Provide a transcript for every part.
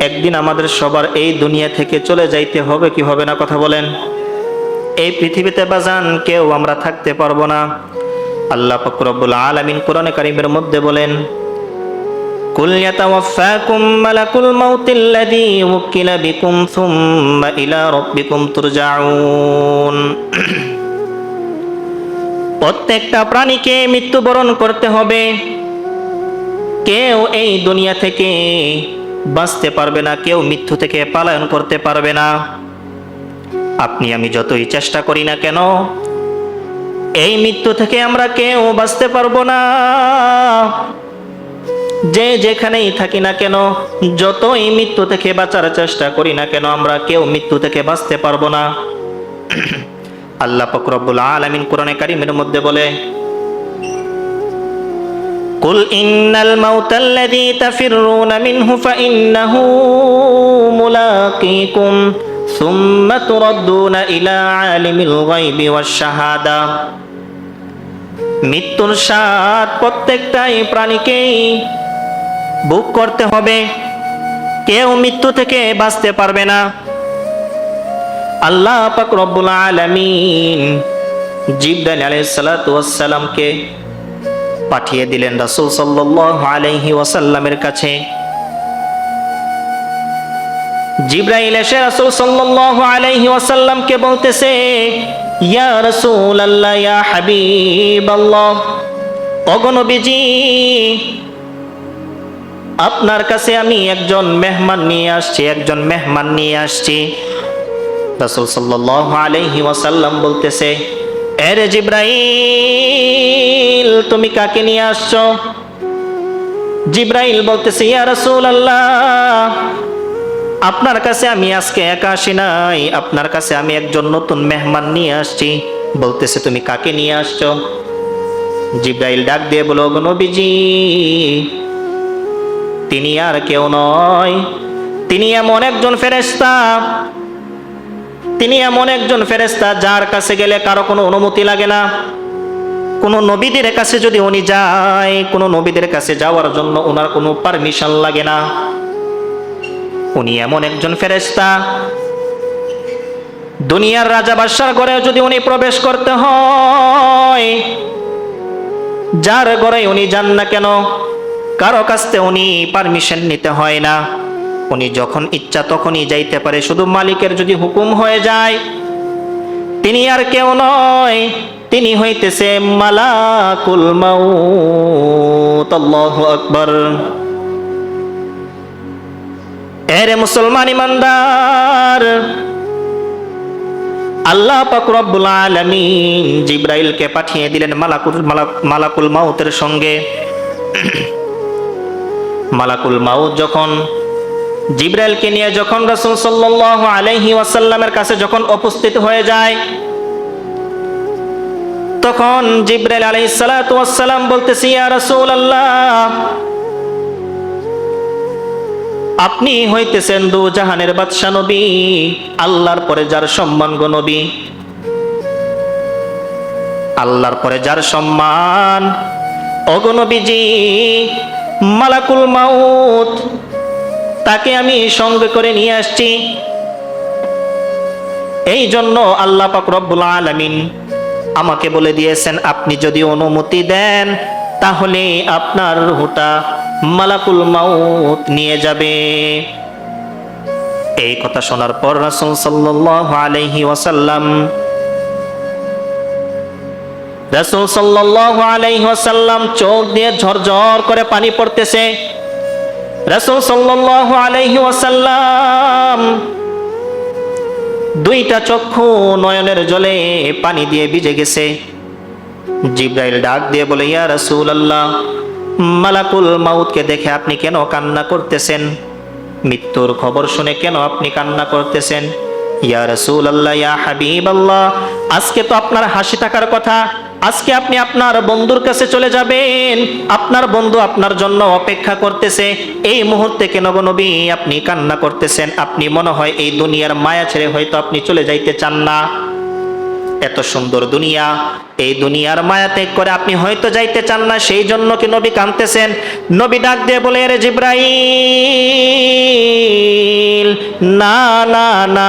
একদিন আমাদের সবার এই দুনিয়া থেকে চলে যাইতে হবে কি হবে না, কথা বলেন। এই পৃথিবীতে বাজান কেউ আমরা থাকতে পারবো না। আল্লাহ পাক রব্বুল আলামিন কোরআনে কারীমের মধ্যে বলেন, কুল ইয়াতাওয়াফাকুম মালাকুল মাউতিল্লাযী উকিলা বিকুম সুম্মা ইলা রাব্বিকুম তুরজাউন। প্রত্যেকটা প্রাণীকে মৃত্যুবরণ করতে হবে। কেউ এই দুনিয়া থেকে বাঁচতে পারবে না, কেউ মৃত্যু থেকে পলায়ন করতে পারবে না। আপনি আমি যতই চেষ্টা করি না কেন, এই মৃত্যু থেকে আমরা কেউ বাঁচতে পারবো না। যে যেখানেই থাকি না কেন, যতই মৃত্যু থেকে বাঁচার চেষ্টা করি না কেন, আমরা কেউ মৃত্যু থেকে বাঁচতে পারবো না। আল্লাহ পাক রব্বুল আলামিন কোরআনে কারীমের মধ্যে বলে, কুল ইন্নাল মাউতাল্লাযী তাফিররুনা মিনহু ফাইন্নাহু মুলাকীকুম সুম্মা তুরাদ্দুনা ইলা আলিমিল গায়বি ওয়াশ শাহাদা। মৃত্যুর স্বাদ প্রত্যেকটাই প্রাণীকেই ভোগ করতে হবে, কেউ মৃত্যু থেকে বাঁচতে পারবে না। আল্লাহ পাক রব্বুল আলামিন জিবরাইল আলাইহিস সালাতু ওয়াস সালামকে পাঠিয়ে দিলেন রাসূল সাল্লাল্লাহু আলাইহি ওয়াসাল্লামের কাছে। জিবরাইল এসে রাসূল সাল্লাল্লাহু আলাইহি ওয়াসাল্লামকে বলতেছে, ইয়া রাসূলুল্লাহ, ইয়া হাবিবাল্লাহ, ওগো নবীজি, আপনার কাছে আমি একজন মেহমান নিয়ে আসছি। রাসূল সাল্লাল্লাহু আলাইহি ওয়াসাল্লাম বলতেছে, এরে জিবরাইল, তুমি কাকে নিয়ে আসছো? জিবরাইল বলতেছে, ইয়া রাসূলুল্লাহ, আপনার কাছে আমি আজকে একা আসি নাই, আপনার কাছে আমি একজন নতুন মেহমান নিয়ে আসছি। বলতেছে, তুমি কাকে নিয়ে আসছো? জিবরাইল ডাক দিয়ে বলো, ওগো নবীজি, তিনি আর কেউ নয়, তিনি এমন একজন ফেরেশতা যার কাছে গেলে কারো কোনো অনুমতি লাগে না। কোন নবীদের কাছে যদি উনি যায়, কোন নবীদের কাছে যাওয়ার জন্য ওনার কোনো পারমিশন লাগে না। উনি এমন একজন ফেরেশতা, দুনিয়ার রাজা বাদশার ঘরে যদি উনি প্রবেশ করতে হয়, যার ঘরে উনি যান না কেন, কারো কাছ থেকে উনি পারমিশন নিতে হয় না। উনি যখন ইচ্ছা তখনই যাইতে পারে, শুধু মালিকের যদি হুকুম হয়ে যায়। তিনি আর কেউ নয়, তিনি হইতেছে মালাকুল মাউত। আল্লাহু আকবার। এরে মুসলমান ইমানদার, আল্লাহ পাক রব্বুল আলামিন জিবরাইলকে পাঠিয়ে দিলেন মালাকুল মাউতের সঙ্গে। মালাকুল মাউত যখন জিবরাইলকে নিয়ে যখন রাসূল সাল্লাল্লাহু আলাইহি ওয়াসাল্লামের কাছে যখন উপস্থিত হয়ে যায়, তখন জিবরাইল আলাইহিস সালাতু ওয়াস সালাম বলতেছে, ইয়া রাসূলুল্লাহ, আপনি হইতেছেন দু জাহানের বাদশা নবী, আল্লাহর পরে যার সম্মান গো নবী, আল্লাহর পরে যার সম্মান, ওগো নবীজি, মালাকুল মাউত তাকে আমি সঙ্গে করে নিয়ে আসছি। এই জন্য আল্লাহ পাক রব্বুল আলামিন আমাকে বলে দিয়েছেন, আপনি যদি অনুমতি দেন তাহলে আপনার রূহটা মালাকুল মাউত নিয়ে যাবে। এই কথা শোনার পর রাসূল সাল্লাল্লাহু আলাইহি ওয়াসাল্লাম চোখ দিয়ে ঝরঝর করে পানি পড়তেছে। রাসূল সাল্লাল্লাহু আলাইহি ওয়াসাল্লাম দুইটা চক্ষু নয়নের জলে পানি দিয়ে ভিজে গেছে। জিবরাইল ডাক দিয়ে বলে, ইয়া রাসূলুল্লাহ, মালাকুল মাউতকে দেখে আপনি কেন কান্না করতেছেন? মৃত্যুর খবর শুনে কেন আপনি কান্না করতেছেন? ইয়া রাসূলুল্লাহ, ইয়া হাবিবাল্লাহ, আজকে তো আপনার হাসি থাকার কথা, আজকে আপনি আপনার বন্ধুর কাছে চলে যাবেন, আপনার বন্ধু আপনার জন্য অপেক্ষা করতেছে। এই মুহূর্তে কেন গো নবী আপনি কান্না করতেছেন? আপনি মনে হয় এই দুনিয়ার মায়া ছেড়ে হয়তো আপনি চলে যাইতে চান না। এত সুন্দর দুনিয়া, এই দুনিয়ার মায়া ত্যাগ করে আপনি হয়তো যাইতে চান না, সেই জন্য কি নবী কাঁদতেছেন? নবী ডাক দিয়ে বলে, রে জিব্রাইল, না না না,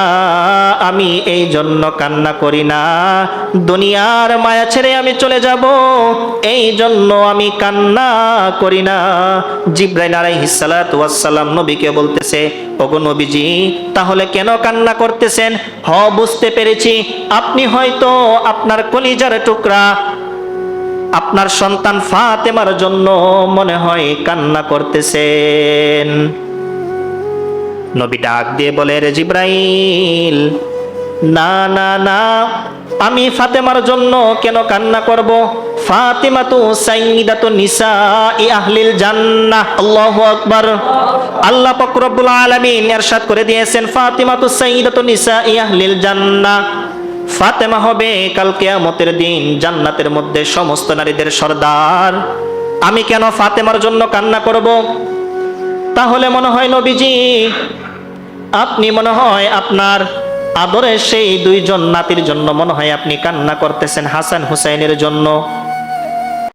আমি এই জন্য কান্না করি না, দুনিয়ার মায়া ছেড়ে আমি চলে যাব, এই জন্য আমি কান্না করি না। জিব্রাইল আলাইহিস সালাতু ওয়াস সালাম নবীকে বলতেছে, ওগো নবীজি, তাহলে কেন কান্না করতেছেন? বুঝতে পেরেছি, আপনি হয়তো আপনার কলিজার টুকরা আপনার সন্তান ফাতেমার জন্য মনে হয় কান্না করতেছেন। নবী ডাক দিয়ে বলে, রে জিব্রাইল, না না না, আমি ফাতেমার জন্য কেন কান্না করব? ফাতিমা তো সাইয়্যিদাতু নিসাই আহলিল জান্নাহ। আল্লাহু আকবার। আল্লাহ পাক রব্বুল আলামিন ইরশাদ করে দিয়েছেন, ফাতিমা তো সাইয়্যিদাতু নিসাই আহলিল জান্নাহ। ফাতেমা হবে কাল কিয়ামতের দিন জান্নাতের মধ্যে সমস্ত নারীদের সর্দার। আমি কেন ফাতেমার জন্য কান্না করব? তাহলে মনে হয় নবীজি, আপনি মনে হয় আপনার আদরের সেই দুইজন নাতির জন্য মনে হয় আপনি কান্না করতেছেন, হাসান হুসাইনের জন্য।